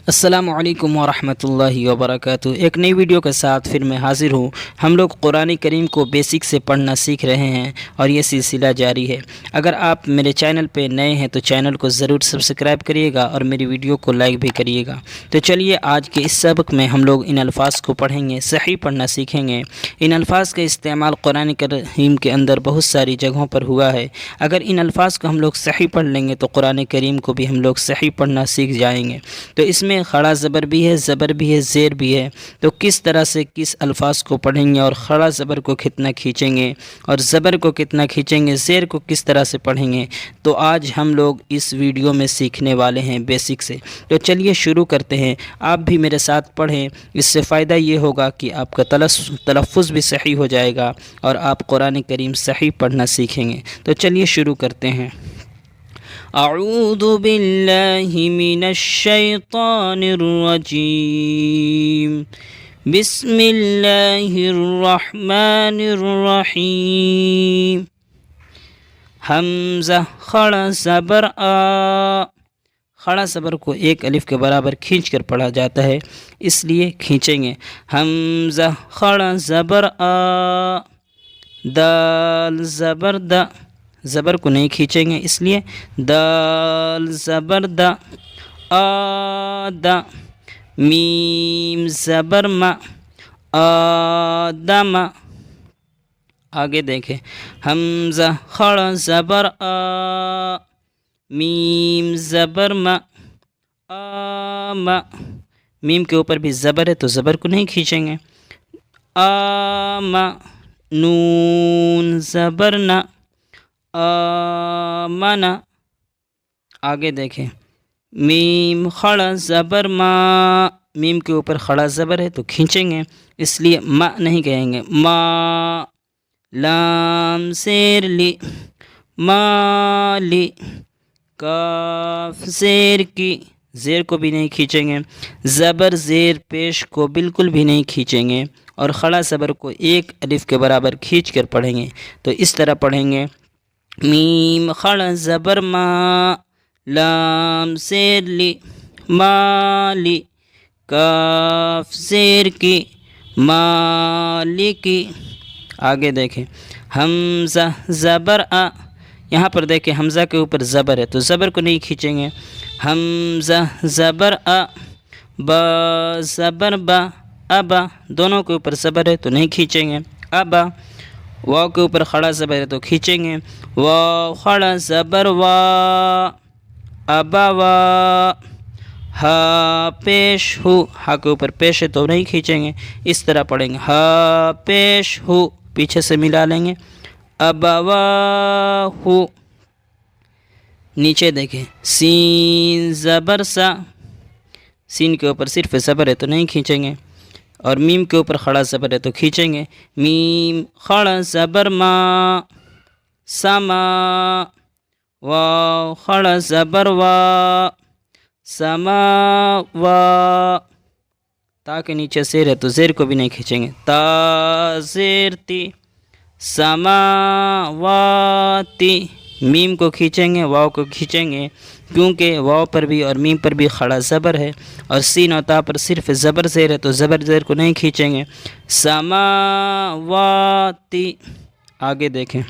السلام علیکم ورحمۃ اللہ وبرکاتہ۔ ایک نئی ویڈیو کے ساتھ پھر میں حاضر ہوں۔ ہم لوگ قرآن کریم کو بیسک سے پڑھنا سیکھ رہے ہیں اور یہ سلسلہ جاری ہے۔ اگر آپ میرے چینل پہ نئے ہیں تو چینل کو ضرور سبسکرائب کریے گا اور میری ویڈیو کو لائک بھی کریے گا۔ تو چلیے آج کے اس سبق میں ہم لوگ ان الفاظ کو پڑھیں گے، صحیح پڑھنا سیکھیں گے۔ ان الفاظ کا استعمال قرآن کریم کے اندر بہت ساری جگہوں پر ہوا ہے۔ اگر ان الفاظ کو ہم لوگ صحیح پڑھ لیں گے تو قرآن کریم کو بھی ہم لوگ صحیح پڑھنا سیکھ جائیں گے۔ تو اس میں خڑا زبر بھی ہے، زبر بھی ہے، زیر بھی ہے۔ تو کس طرح سے کس الفاظ کو پڑھیں گے اور خڑا زبر کو کتنا کھینچیں گے اور زبر کو کتنا کھینچیں گے، زیر کو کس طرح سے پڑھیں گے، تو آج ہم لوگ اس ویڈیو میں سیکھنے والے ہیں بیسک سے۔ تو چلیے شروع کرتے ہیں۔ آپ بھی میرے ساتھ پڑھیں، اس سے فائدہ یہ ہوگا کہ آپ کا تلفظ بھی صحیح ہو جائے گا اور آپ قرآن کریم صحیح پڑھنا سیکھیں گے۔ تو چلیے شروع کرتے ہیں۔ اعوذ باللہ من الشیطان الرجیم، بسم اللہ الرحمن الرحیم۔ حمزہ خڑا زبر آ، خڑا زبر کو ایک الف کے برابر کھینچ کر پڑھا جاتا ہے، اس لیے کھینچیں گے۔ حمزہ خڑا زبر آ، دال زبر دا، زبر کو نہیں کھینچیں گے اس لیے دال زبر دا، آدا، میم زبر ما، آدم۔ آگے دیکھیں، حمزہ خڑا زبر آ، میم زبر ما، آم۔ میم کے اوپر بھی زبر ہے تو زبر کو نہیں کھینچیں گے۔ آم، نون زبر نا، آمنا۔ آگے دیکھیں، میم خڑا زبر ما، میم کے اوپر خڑا زبر ہے تو کھینچیں گے، اس لیے ما نہیں کہیں گے، ما۔ لام زیر لی، مالی۔ کاف زیر کی، زیر کو بھی نہیں کھینچیں گے۔ زبر زیر پیش کو بالکل بھی نہیں کھینچیں گے اور خڑا زبر کو ایک الف کے برابر کھینچ کر پڑھیں گے۔ تو اس طرح پڑھیں گے، میم خڑا زبر ما، لام زیر لی، مالی۔ کاف زیر کی، مالکی۔ آگے دیکھیں، حمزہ زبر آ، یہاں پر دیکھیں حمزہ کے اوپر زبر ہے تو زبر کو نہیں کھینچیں گے۔ حمزہ زبر آ، با زبر با، ابا۔ دونوں کے اوپر زبر ہے تو نہیں کھینچیں گے، ابا۔ واو کے اوپر خڑا زبر ہے تو کھینچیں گے، واو خڑا زبر وا، ابا وا۔ ہا پیش ہو، ہا کے اوپر پیش ہے تو نہیں کھینچیں گے، اس طرح پڑھیں گے، ہا پیش ہو، پیچھے سے ملا لیں گے، ابا وا ہو۔ نیچے دیکھیں، سین زبر سا، سین کے اوپر صرف زبر ہے تو نہیں کھینچیں گے اور میم کے اوپر خڑا زبر ہے تو کھینچیں گے، میم خڑا زبر ما، سما۔ واو خڑا زبر وا، سما وا۔ تا کے نیچے زیر ہے تو زیر کو بھی نہیں کھینچیں گے، تا زیر تی، سماواتی۔ میم کو کھینچیں گے، واو کو کھینچیں گے کیونکہ واو پر بھی اور میم پر بھی خڑا زبر ہے اور سین اور تا پر صرف زبر زیر ہے تو زبر زیر کو نہیں کھینچیں گے، سماواتی۔ آگے دیکھیں،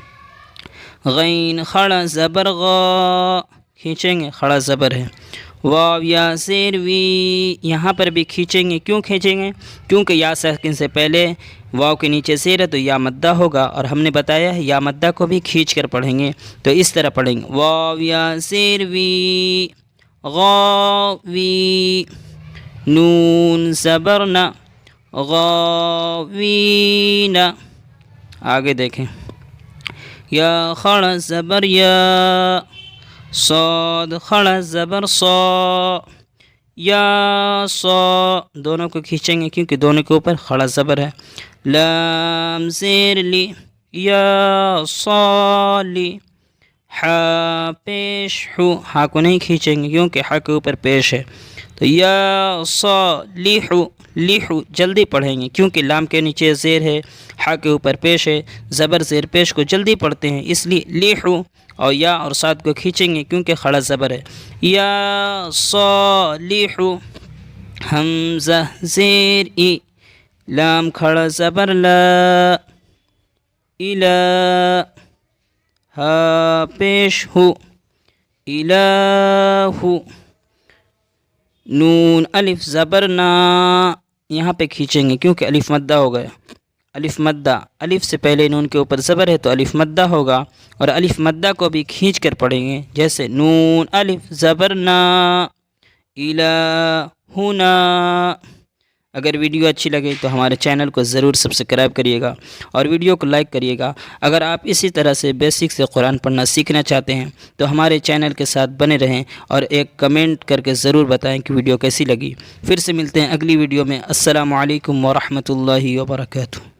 غین خڑا زبر غا، کھینچیں گے، خڑا زبر ہے۔ واو یا زیر وی، یہاں پر بھی کھینچیں گے، کیوں کھینچیں گے؟ کیونکہ یا ساکن سے پہلے واو کے نیچے زیر ہے تو یا مدہ ہوگا اور ہم نے بتایا ہے یا مدہ کو بھی کھینچ کر پڑھیں گے، تو اس طرح پڑھیں گے، واو یا زیر وی، غاوی۔ نون زبر نا، غاوین۔ آگے دیکھیں، یا خڑا زبر یا، صاد خڑا زبر صا، یا صا۔ دونوں کو کھینچیں گے کیونکہ دونوں کے اوپر خڑا زبر ہے۔ لام زیر لی، یا صالی۔ حا پیش ہو، ہا کو نہیں کھینچیں گے کیونکہ ہا کے اوپر پیش ہے تو یا صالحو، لیحو جلدی پڑھیں گے کیونکہ لام کے نیچے زیر ہے، ہا کے اوپر پیش ہے، زبر زیر پیش کو جلدی پڑھتے ہیں اس لیے لیحو، اور یا اور صاد کو کھینچیں گے کیونکہ خڑا زبر ہے، یا صالحو۔ حمزہ زیر ای، لام کھڑا زبر لا، الا، ہا پیش ہو، الہ، نون الف زبر نا، یہاں پہ کھینچیں گے کیونکہ الف مدہ ہو گیا، الف مدہ، الف سے پہلے نون کے اوپر زبر ہے تو الف مدہ ہوگا، اور الف مدہ کو بھی کھینچ کر پڑھیں گے، جیسے نون الف زبر نا، الہنا۔ اگر ویڈیو اچھی لگے تو ہمارے چینل کو ضرور سبسکرائب کریے گا اور ویڈیو کو لائک کریے گا۔ اگر آپ اسی طرح سے بیسک سے قرآن پڑھنا سیکھنا چاہتے ہیں تو ہمارے چینل کے ساتھ بنے رہیں اور ایک کمنٹ کر کے ضرور بتائیں کہ ویڈیو کیسی لگی۔ پھر سے ملتے ہیں اگلی ویڈیو میں۔ السلام علیکم ورحمۃ اللہ وبرکاتہ۔